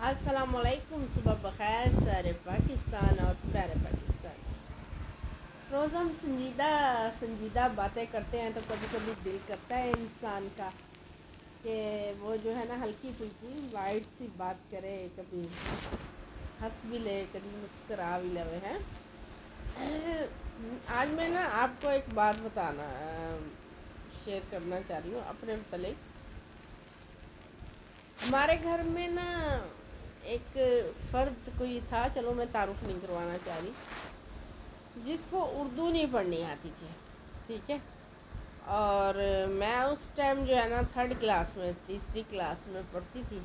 अस्सलाम वालेकुम। सुबह बखैर सारे पाकिस्तान और प्यारे पाकिस्तान। रोज़ हम संजीदा संजीदा बातें करते हैं तो कभी कभी दिल करता है इंसान का कि वो जो है ना हल्की फुल्की लाइट सी बात करे, कभी हंस भी ले, कभी मुस्करा भी लगे हैं। आज मैं ना आपको एक बात बताना शेयर करना चाह रही हूँ अपने मतलब। हमारे घर में ना एक फ़र्द कोई था, चलो मैं तारुफ नहीं करवाना चाह रही, जिसको उर्दू नहीं पढ़नी आती थी। ठीक है। और मैं उस टाइम जो है ना थर्ड क्लास में, तीसरी क्लास में पढ़ती थी।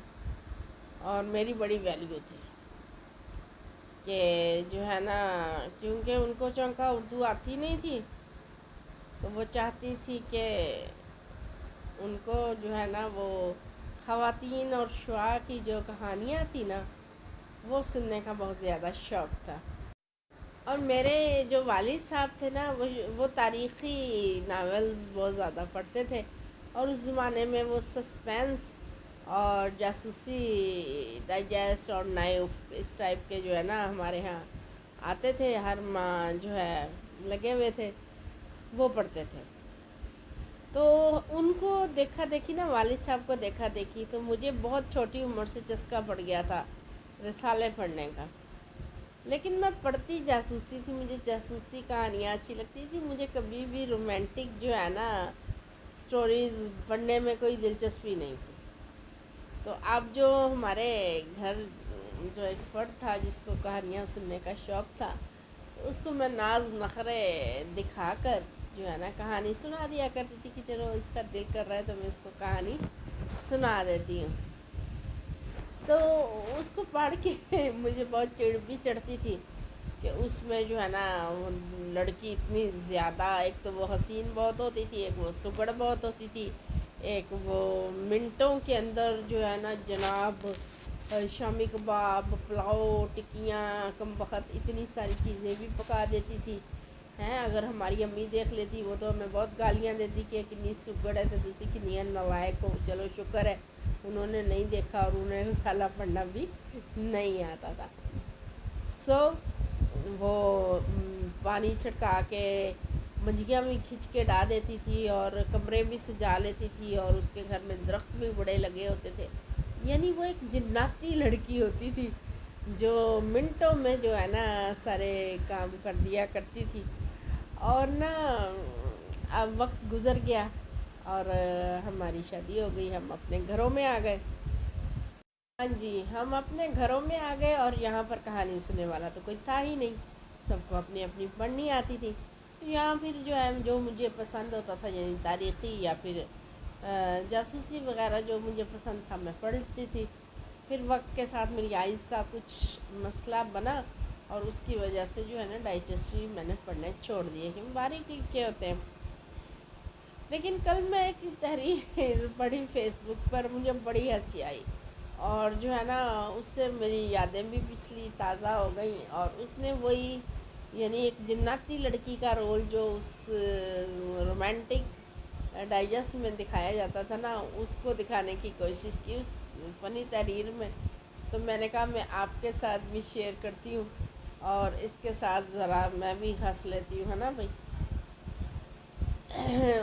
और मेरी बड़ी वैल्यू थी कि जो है ना, क्योंकि उनको चौंका उर्दू आती नहीं थी, तो वो चाहती थी कि उनको जो है ना वो ख़वातीन और शुआ की जो कहानियाँ थी ना, वो सुनने का बहुत ज़्यादा शौक़ था। और मेरे जो वालिद साहब थे ना, वो तारीख़ी नावल्स बहुत ज़्यादा पढ़ते थे। और उस ज़माने में वो सस्पेंस और जासूसी डाइजेस्ट और नाइफ इस टाइप के जो है ना हमारे यहाँ आते थे, हर माह जो है लगे हुए थे, वो पढ़ते थे। तो उनको देखा देखी ना, वालिद साहब को देखा देखी, तो मुझे बहुत छोटी उम्र से चस्का पड़ गया था रिसाले पढ़ने का। लेकिन मैं पढ़ती जासूसी थी, मुझे जासूसी कहानियाँ अच्छी लगती थी। मुझे कभी भी रोमांटिक जो है ना स्टोरीज़ पढ़ने में कोई दिलचस्पी नहीं थी। तो अब जो हमारे घर जो एक फ़र्द था जिसको कहानियाँ सुनने का शौक़ था, तो उसको मैं नाज नखरे दिखाकर जो है ना कहानी सुना दिया करती थी कि चलो इसका दिल कर रहा है तो मैं इसको कहानी सुना देती हूँ। तो उसको पढ़ के मुझे बहुत चिढ़ भी चढ़ती थी कि उसमें जो है ना वो लड़की इतनी ज़्यादा, एक तो वो हसीन बहुत होती थी, एक वो सुगड़ बहुत होती थी, एक वो मिनटों के अंदर जो है ना जनाब शामी कबाब, पुलाव, टिक्कियाँ, कम बख्त इतनी सारी चीज़ें भी पका देती थी हैं। अगर हमारी अम्मी देख लेती वो तो हमें बहुत गालियाँ देती कि कितनी सुगड़ है, तो दूसरी कितनी नालायक हो। चलो शुक्र है उन्होंने नहीं देखा और उन्हें रिसाला पढ़ना भी नहीं आता था। सो वो पानी छिड़का के मंजियाँ भी खींच के डाल देती थी और कमरे भी सजा लेती थी, और उसके घर में दरख्त भी बड़े लगे होते थे। यानी वो एक जिन्नाती लड़की होती थी जो मिनटों में जो है ना सारे काम कर दिया करती थी। और ना अब वक्त गुज़र गया और हमारी शादी हो गई, हम अपने घरों में आ गए। हाँ जी, हम अपने घरों में आ गए और यहाँ पर कहानी सुनने वाला तो कोई था ही नहीं, सबको अपनी अपनी पढ़नी आती थी। तो यहाँ फिर जो है जो मुझे पसंद होता था, यानी तारीख़ी या फिर जासूसी वगैरह जो मुझे पसंद था मैं पढ़ती थी। फिर वक्त के साथ मेरी आइज़ का कुछ मसला बना और उसकी वजह से जो है ना डाइजेस्टिव मैंने पढ़ने छोड़ दिए, क्योंकि बारीकी के होते हैं। लेकिन कल मैं एक तहरीर पढ़ी फेसबुक पर, मुझे बड़ी हंसी आई और जो है ना उससे मेरी यादें भी पिछली ताज़ा हो गई। और उसने वही यानी एक जन्नती लड़की का रोल जो उस रोमांटिक डाइजेस्ट में दिखाया जाता था ना, उसको दिखाने की कोशिश की उस फ़नी तहरीर में। तो मैंने कहा मैं आपके साथ भी शेयर करती हूँ और इसके साथ ज़रा मैं भी हंस लेती हूँ, है ना भाई।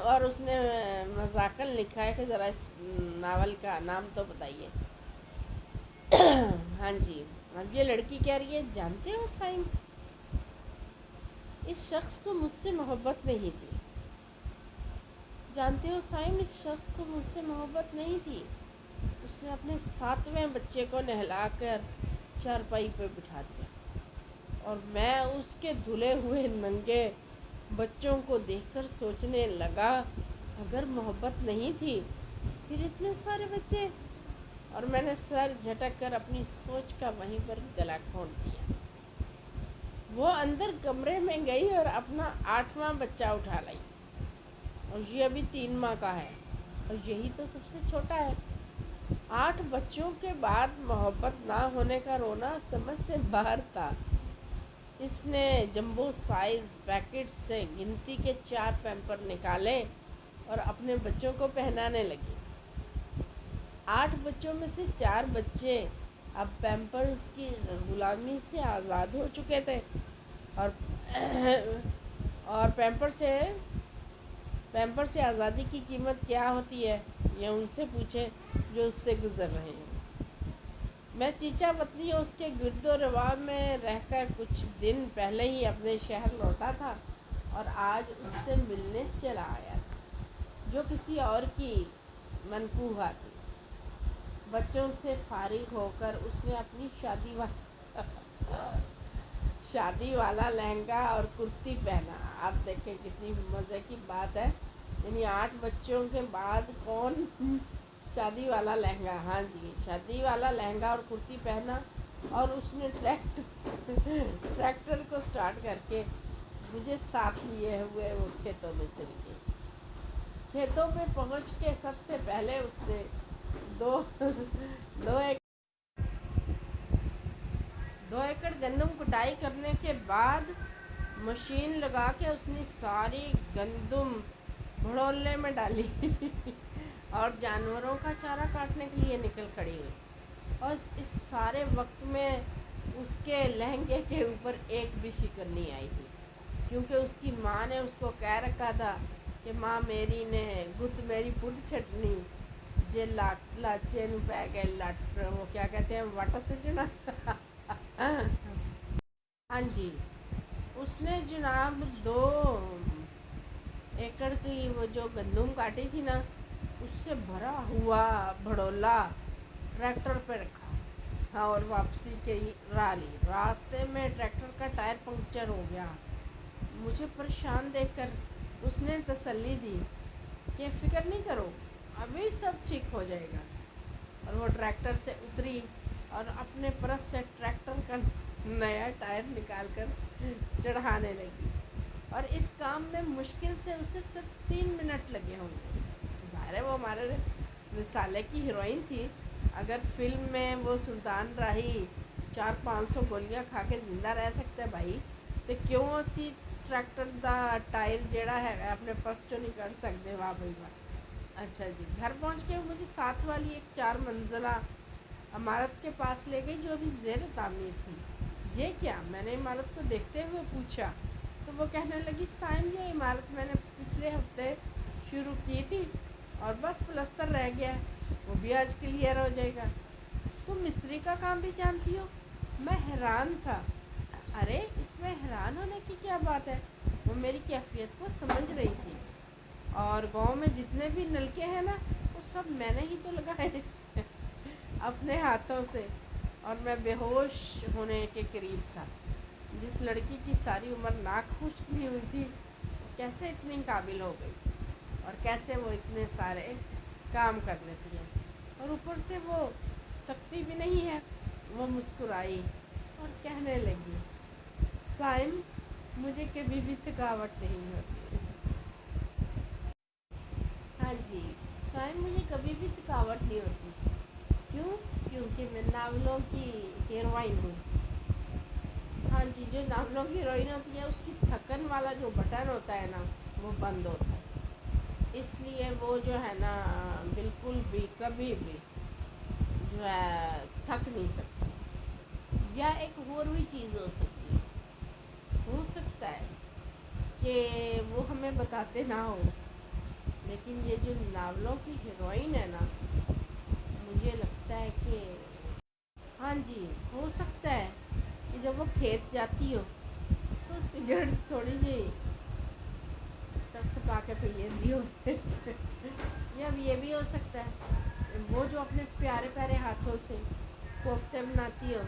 और उसने मजाकन लिखा है कि ज़रा इस नावल का नाम तो बताइए। हाँ जी। अब ये लड़की कह रही है, जानते हो साइम, इस शख्स को मुझसे मोहब्बत नहीं थी। जानते हो साइम, इस शख्स को मुझसे मोहब्बत नहीं थी। उसने अपने 7वें बच्चे को नहलाकर चारपाई पर बिठा दिया और मैं उसके धुले हुए नंगे बच्चों को देखकर सोचने लगा, अगर मोहब्बत नहीं थी फिर इतने सारे बच्चे। और मैंने सर झटक कर अपनी सोच का वहीं पर गला घोंट दिया। वो अंदर कमरे में गई और अपना 8वां बच्चा उठा लाई, और ये अभी 3 माह का है और यही तो सबसे छोटा है। 8 बच्चों के बाद मोहब्बत ना होने का रोना समझ से बाहर था। इसने जंबो साइज पैकेट से गिनती के 4 पैम्पर निकाले और अपने बच्चों को पहनाने लगी। 8 बच्चों में से 4 बच्चे اب پیمپرز کی غلامی سے آزاد ہو چکے تھے، اور اور پیمپر سے آزادی کی قیمت کیا ہوتی ہے یہ ان سے پوچھیں جو اس سے گزر رہے ہیں۔ میں چیچا وطنی اس کے گرد و رواں میں رہ کر کچھ دن پہلے ہی اپنے شہر لوٹا تھا، اور آج اس سے ملنے چلا آیا تھا جو کسی اور کی منقوہ تھی۔ بچوں سے فارغ ہو کر اس نے اپنی شادی والا لہنگا اور کرتی پہنا۔ آپ دیکھیں کتنی مزے کی بات ہے، یعنی 8 بچوں کے بعد کون شادی والا لہنگا، ہاں جی شادی والا لہنگا اور کرتی پہنا، اور اس نے ٹریکٹر کو سٹارٹ کر کے مجھے ساتھ لیے ہوئے وہ کھیتوں میں چل گئی۔ کھیتوں میں پہنچ کے سب سے پہلے اس نے دو ایکڑ گندم کٹائی کرنے کے بعد مشین لگا کے اس نے ساری گندم بھڑولنے میں ڈالی اور جانوروں کا چارہ کاٹنے کے لیے نکل کھڑی ہوئی، اور اس سارے وقت میں اس کے لہنگے کے اوپر ایک بھی شکر نہیں آئی تھی، کیونکہ اس کی ماں نے اس کو کہہ رکھا تھا کہ ماں میری نے گت میری پٹ چھٹنی جے لاچے نو پہ گئے لٹ، وہ کیا کہتے ہیں وٹ سجنا ہاں جی، اس نے جناب 2 ایکڑ کی وہ جو گندم کاٹی تھی نا، اس سے بھرا ہوا بھڑولا ٹریکٹر پہ رکھا، ہاں، اور واپسی کی راہ لی۔ راستے میں ٹریکٹر کا ٹائر پنکچر ہو گیا۔ مجھے پریشان دیکھ کر اس نے تسلی دی کہ فکر نہیں کرو، ابھی سب ٹھیک ہو جائے گا، اور وہ ٹریکٹر سے اتری اور اپنے پرس سے ٹریکٹر کا نیا ٹائر نکال کر چڑھانے لگی، اور اس کام میں مشکل سے اسے صرف 3 منٹ لگے ہوں گے۔ ظاہر ہے وہ ہمارے رسالے کی ہیروئن تھی، اگر فلم میں وہ سلطان راہی 400-500 گولیاں کھا کے زندہ رہ سکتا ہے بھائی، تو کیوں اسی ٹریکٹر دا ٹائر جیڑا ہے اپنے پرس چوں نہیں کر سکتے؟ واہ بھائی واہ۔ اچھا جی، گھر پہنچ کے مجھے ساتھ والی ایک 4 منزلہ عمارت کے پاس لے گئی جو ابھی زیر تعمیر تھی۔ یہ کیا؟ میں نے عمارت کو دیکھتے ہوئے پوچھا، تو وہ کہنے لگی سائم یہ عمارت میں نے پچھلے ہفتے شروع کی تھی اور بس پلستر رہ گیا ہے، وہ بھی آج کلیئر ہو جائے گا۔ تم مستری کا کام بھی جانتی ہو؟ میں حیران تھا۔ ارے اس میں حیران ہونے کی کیا بات ہے، وہ میری کیفیت کو سمجھ رہی تھی، اور گاؤں میں جتنے بھی نلکے ہیں نا وہ سب میں نے ہی تو لگائے اپنے ہاتھوں سے، اور میں بے ہوش ہونے کے قریب تھا۔ جس لڑکی کی ساری عمر ناک خشک نہیں ہوئی تھی کیسے اتنی قابل ہو گئی، اور کیسے وہ اتنے سارے کام کر لیتی ہے، اور اوپر سے وہ تھکتی بھی نہیں ہے۔ وہ مسکرائی اور کہنے لگی سائم مجھے کبھی بھی تھکاوٹ نہیں ہوتی۔ ہاں جی سائم مجھے کبھی بھی تھکاوٹ نہیں ہوتی۔ کیوں؟ کیونکہ میں ناولوں کی ہیروئن ہوں۔ ہاں جی، جو ناولوں کی ہیروئن ہوتی ہے اس کی تھکن والا جو بٹن ہوتا ہے نا وہ بند ہوتا ہے، اس لیے وہ جو ہے نا بالکل بھی کبھی بھی جو ہے تھک نہیں سکتی۔ یا ایک اور بھی چیز ہو سکتا ہے کہ وہ ہمیں بتاتے نہ ہو، لیکن یہ جو ناولوں کی ہیروئن ہے نا، مجھے لگتا ہے کہ ہاں جی ہو سکتا ہے کہ جب وہ کھیت جاتی ہو تو سگریٹ تھوڑی سی چرس پا کے پی لیتی ہو یا یہ بھی ہو سکتا ہے وہ جو اپنے پیارے پیارے ہاتھوں سے کوفتے بناتی ہو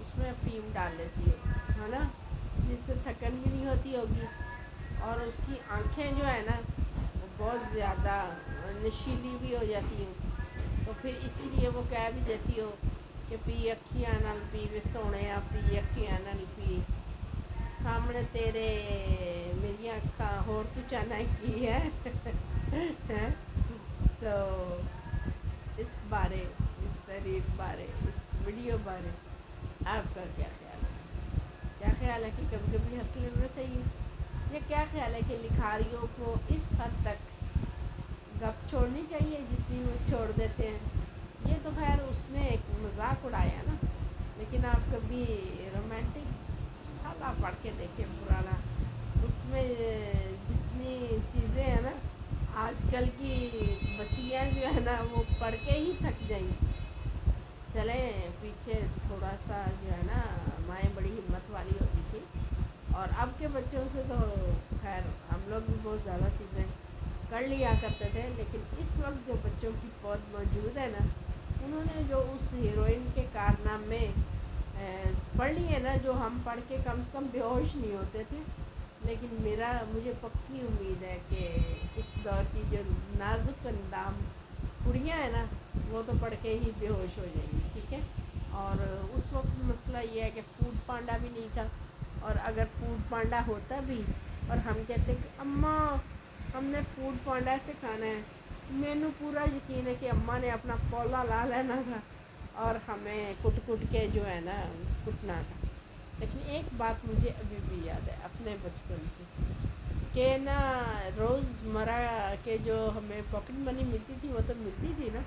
اس میں افیم ڈال لیتی ہے نا، جس سے تھکن بھی نہیں ہوتی ہوگی، اور اس کی آنکھیں جو ہے نا وہ بہت زیادہ نشیلی بھی ہو جاتی ہیں، تو پھر اسی لیے وہ کہہ بھی دیتی ہو کہ پی اکھیاں نال پی وے سوہنیا، پی اکھیاں نال پی سامنے تیرے میری اکھاں ہور تو چاہنا کی ہے تو اس بارے، اس تحریر بارے، اس ویڈیو بارے آپ کا کیا خیال ہے؟ کیا خیال ہے کہ کبھی کبھی ہنس لینا چاہیے، یا کیا خیال ہے کہ لکھاریوں کو اس حد تک گپ چھوڑنی چاہیے جتنی وہ چھوڑ دیتے ہیں؟ یہ تو خیر اس نے ایک مذاق اڑایا भी रोमांटिक साला पढ़ के देखे पुराना, उसमें जितनी चीज़ें हैं ना आजकल की बच्चियाँ जो है ना वो पढ़ के ही थक जाएंगी। चलें पीछे थोड़ा सा जो है ना माएँ बड़ी हिम्मत वाली होती थी, और अब के बच्चों से तो खैर हम लोग भी बहुत ज़्यादा चीज़ें कर लिया करते थे, लेकिन इस वक्त जो बच्चों की पौध मौजूद है ना, उन्होंने जो उस हीरोइन के कारनामे पढ़ लिए ना, जो हम पढ़ के कम से कम बेहोश नहीं होते थे, लेकिन मुझे पक्की उम्मीद है कि इस दौर की जो नाजुक अंदाम कुड़ियाँ हैं ना वो तो पढ़ के ही बेहोश हो जाएंगी, ठीक है। और उस वक्त मसला ये है कि फूड पांडा भी नहीं था, और अगर फूड पांडा होता भी और हम कहते कि अम्मा हमने फूड पांडा से खाना है, मैनू पूरा यकीन है कि अम्मा ने अपना पौला ला लेना था और हमें कुट कुट के जो है ना कुटना था। लेकिन एक बात मुझे अभी भी याद है अपने बचपन की, कि ना रोज़मर्रा के जो हमें पॉकेट मनी मिलती थी वो तो मिलती थी ना,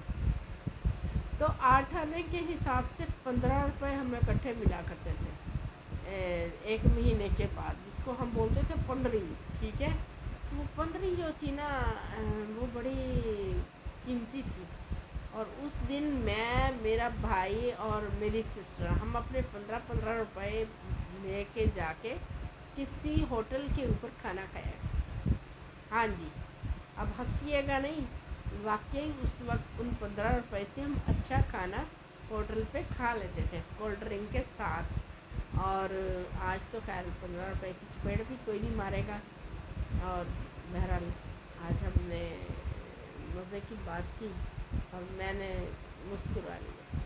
तो 8 आने के हिसाब से 15 रुपये हमें इकट्ठे मिला करते थे एक महीने के बाद, जिसको हम बोलते थे 15, ठीक है। वो 15 जो थी ना वो बड़ी कीमती थी, और उस दिन मैं, मेरा भाई और मेरी सिस्टर, हम अपने 15-15 रुपये लेके जाके किसी होटल के ऊपर खाना खाया करते थे। हाँ जी, अब हंसीएगा नहीं, वाकई उस वक्त उन 15 रुपये से हम अच्छा खाना होटल पे खा लेते थे कोल्ड ड्रिंक के साथ। और आज तो खैर 15 रुपये की चपेट भी कोई नहीं मारेगा। और बहरहाल आज हमने मज़े की बात की और मैंने मुस्कुरा लिया।